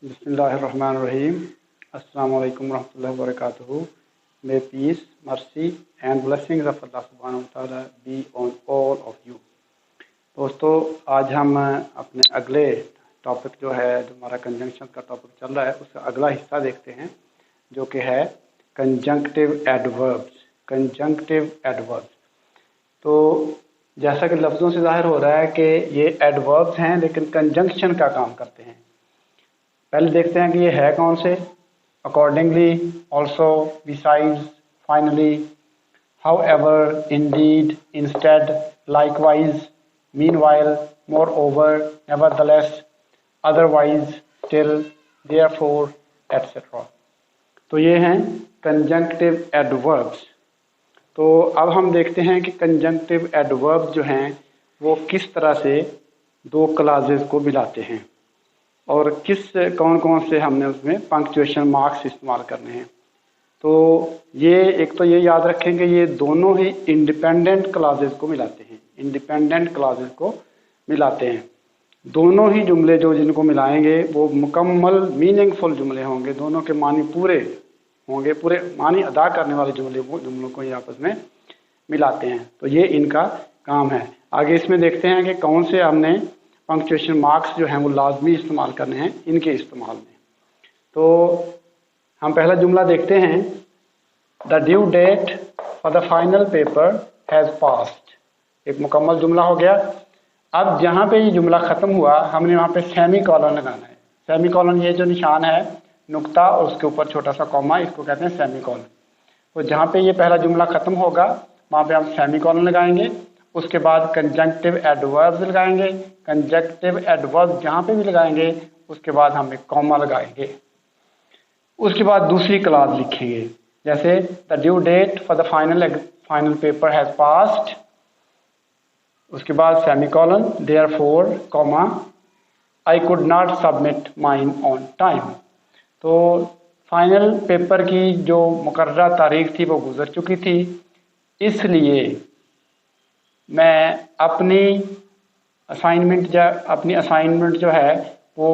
Bismillahirrahmanirrahim. Assalamu alaikum warahmatullahi wabarakatuh. May peace, mercy and blessings of Allah subhanahu wa ta'ala be on all of you. दोस्तों, आज हम अपने अगले topic जो हमारा कंजंक्शन का टॉपिक चल रहा है उसका अगला हिस्सा देखते हैं, जो कि है कंजंक्टिव एडवर्ब्स। कंजंक्टिव एडवर्ब्स, तो जैसा कि लफ्ज़ों से जाहिर हो रहा है कि ये एडवर्ब्स हैं लेकिन कंजंक्शन का काम करते हैं। पहले देखते हैं कि ये है कौन से। Accordingly, also, besides, finally, however, Indeed, instead, likewise, meanwhile, moreover, nevertheless, otherwise, still, therefore, etcetera. तो ये हैं कंजंक्टिव एडवर्ब्स। तो अब हम देखते हैं कि कंजंक्टिव एडवर्ब्स जो हैं वो किस तरह से दो क्लासेस को मिलाते हैं और कौन कौन से हमने उसमें पंक्चुएशन मार्क्स इस्तेमाल करने हैं। तो ये एक तो ये याद रखें कि ये दोनों ही इंडिपेंडेंट क्लासेस को मिलाते हैं। इंडिपेंडेंट क्लासेस को मिलाते हैं। दोनों ही जुमले जो जिनको मिलाएंगे वो मुकम्मल मीनिंगफुल जुमले होंगे, दोनों के मानी पूरे होंगे, पूरे मानी अदा करने वाले जुमलों को ये आपस में मिलाते हैं। तो ये इनका काम है। आगे इसमें देखते हैं कि कौन से हमने पंक्चुएशन मार्क्स जो हैं वो लाजमी इस्तेमाल करने हैं इनके इस्तेमाल में। तो हम पहला जुमला देखते हैं, the due date for the final paper has passed. एक मुकम्मल जुमला हो गया। अब जहाँ पे ये जुमला ख़त्म हुआ हमने वहाँ पे सेमी कॉलन लगाना है। सेमी कॉलन, ये जो निशान है नुक्ता और उसके ऊपर छोटा सा कॉमा, इसको कहते हैं सेमी कॉलन। तो जहाँ पे ये पहला जुमला ख़त्म होगा वहाँ पे हम सेमी कॉलन लगाएंगे। उसके बाद कंजंक्टिव एडवर्ब्स लगाएंगे। कंजंक्टिव एडवर्ब जहाँ पे भी लगाएंगे उसके बाद हम एक कॉमा लगाएंगे। उसके बाद दूसरी क्लास लिखेंगे, जैसे the due date for the final paper has passed. उसके बाद semicolon, therefore, comma, I could not submit mine on time. तो फाइनल पेपर की जो मुकर्ररा तारीख थी वो गुजर चुकी थी, इसलिए मैं अपनी असाइनमेंट जो है वो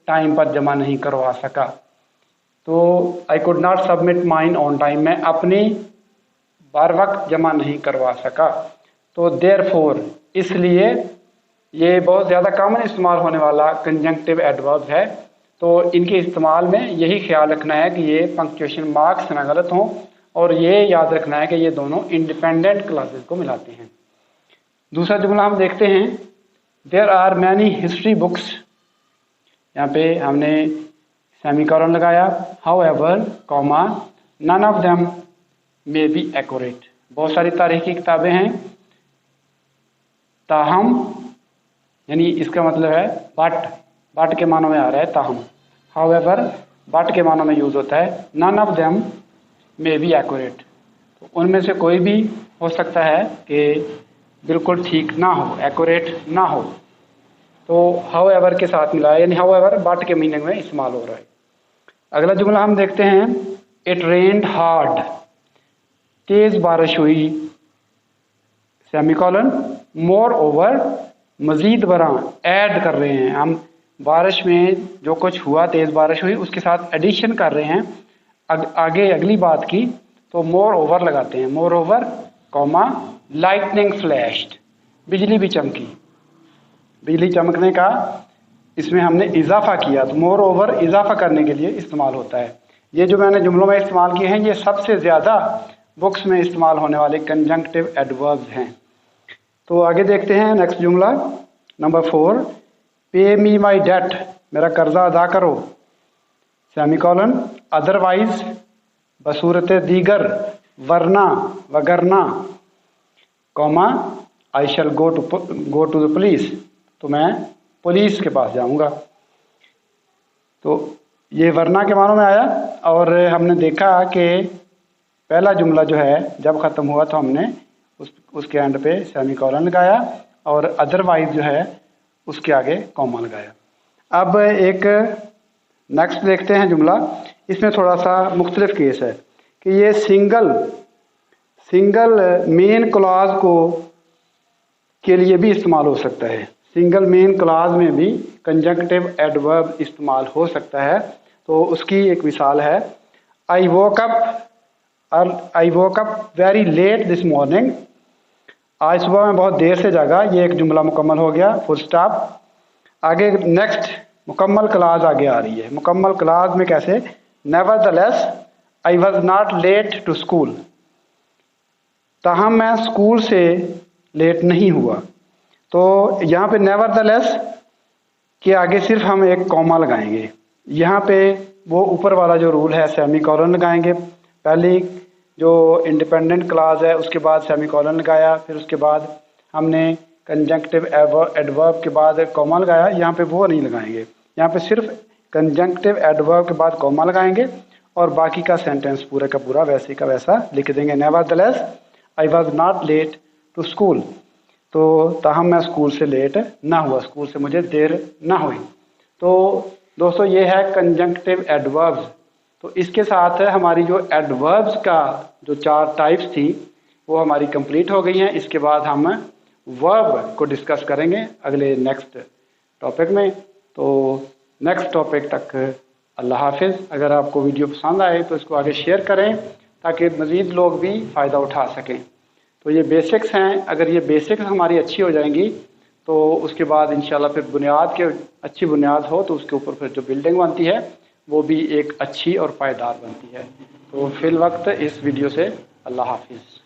टाइम पर जमा नहीं करवा सका। तो आई could not submit mine on time, मैं अपनी बर वक्त जमा नहीं करवा सका। तो देयरफॉर, इसलिए, ये बहुत ज़्यादा कॉमन इस्तेमाल होने वाला कंजंक्टिव एडवर्ब है। तो इनके इस्तेमाल में यही ख्याल रखना है कि ये पंक्चुएशन मार्क्स ना गलत हों और ये याद रखना है कि ये दोनों इंडिपेंडेंट क्लासेस को मिलाते हैं। दूसरा जुमला हम देखते हैं, there are many history books. यहाँ पे हमने सेमीकोलन लगाया, however, comma, none of them may be accurate. बहुत सारी तारीखी किताबें हैं, ताहम, यानी इसका मतलब है बट के मानों में आ रहा है ताहम। हाउएवर बट के मानों में यूज होता है। None of them may be accurate, तो उनमें से कोई भी हो सकता है कि बिल्कुल ठीक ना हो, एक्यूरेट ना हो। तो हाउएवर के साथ मिला है, यानी हाउएवर बट के मीनिंग में इस्तेमाल हो रहा है। अगला जुमला हम देखते हैं, इट रेन्ड हार्ड, तेज बारिश हुई, सेमीकोलन, मोर ओवर, मजीद बरा, ऐड कर रहे हैं हम। बारिश में जो कुछ हुआ, तेज बारिश हुई, उसके साथ एडिशन कर रहे हैं आगे अगली बात की, तो मोर ओवर लगाते हैं। More over, comma, lightning flashed, बिजली भी चमकी। बिजली चमकने का इसमें हमने इजाफा किया, तो मोर ओवर इजाफा करने के लिए इस्तेमाल होता है। ये जो मैंने जुमलों में इस्तेमाल किए हैं ये सबसे ज़्यादा बुक्स में इस्तेमाल होने वाले कंजंक्टिव एडवर्ब्स हैं। तो आगे देखते हैं नेक्स्ट जुमला, नंबर 4, पे मी माई डेट, मेरा कर्जा अदा करो, सेमीकोलन, अदरवाइज, बसूरत दीगर, वरना, वगरना, comma, I shall go to the police, तो मैं पुलिस के पास जाऊंगा। तो ये वरना के मानों में आया और हमने देखा कि पहला जुमला जो है जब ख़त्म हुआ तो हमने उसके एंड पे सेमीकोलन लगाया और अदरवाइज जो है उसके आगे कॉमा लगाया। अब एक नेक्स्ट देखते हैं जुमला, इसमें थोड़ा सा मुख्तलिफ केस है कि ये सिंगल मेन क्लॉज को के लिए भी इस्तेमाल हो सकता है। सिंगल मेन क्लॉज में भी कंजंक्टिव एडवर्ब इस्तेमाल हो सकता है। तो उसकी एक मिसाल है, I woke up very late this morning. आज सुबह मैं बहुत देर से जागा, ये एक जुमला मुकम्मल हो गया, फुल स्टॉप। आगे नेक्स्ट मुकम्मल क्लॉज आगे आ रही है। मुकम्मल क्लॉज में कैसे, nevertheless I was not late to school, ताहम मैं स्कूल से लेट नहीं हुआ। तो यहाँ पे नेवरदलेस के आगे सिर्फ हम एक कॉमा लगाएंगे। यहाँ पे वो ऊपर वाला जो रूल है सेमी कॉलन लगाएंगे। पहली जो इंडिपेंडेंट क्लॉज है उसके बाद सेमी कॉलन लगाया, फिर उसके बाद हमने कंजंक्टिव एडवर्ब के बाद कॉमा लगाया। यहाँ पे वो नहीं लगाएंगे, यहाँ पे सिर्फ कंजंक्टिव एडवर्ब के बाद कॉमा लगाएंगे और बाकी का सेंटेंस पूरा का पूरा वैसे का वैसा लिख देंगे। Nevertheless I was not late to school, तो ताहम मैं स्कूल से लेट ना हुआ, स्कूल से मुझे देर ना हुई। तो दोस्तों ये है कंजंक्टिव एडवर्ब्स। तो इसके साथ हमारी जो एडवर्ब्स का जो 4 टाइप्स थी वो हमारी कंप्लीट हो गई हैं। इसके बाद हम वर्ब को डिस्कस करेंगे अगले नेक्स्ट टॉपिक में। तो नेक्स्ट टॉपिक तक अल्लाह हाफिज़। अगर आपको वीडियो पसंद आए तो इसको आगे शेयर करें ताकि मज़ीद लोग भी फ़ायदा उठा सकें। तो ये बेसिक्स हैं, अगर ये बेसिक्स हमारी अच्छी हो जाएंगी तो उसके बाद इंशाल्लाह फिर बुनियाद के अच्छी बुनियाद हो तो उसके ऊपर फिर जो बिल्डिंग बनती है वो भी एक अच्छी और पायदार बनती है। तो फिल वक्त इस वीडियो से अल्लाह हाफिज़।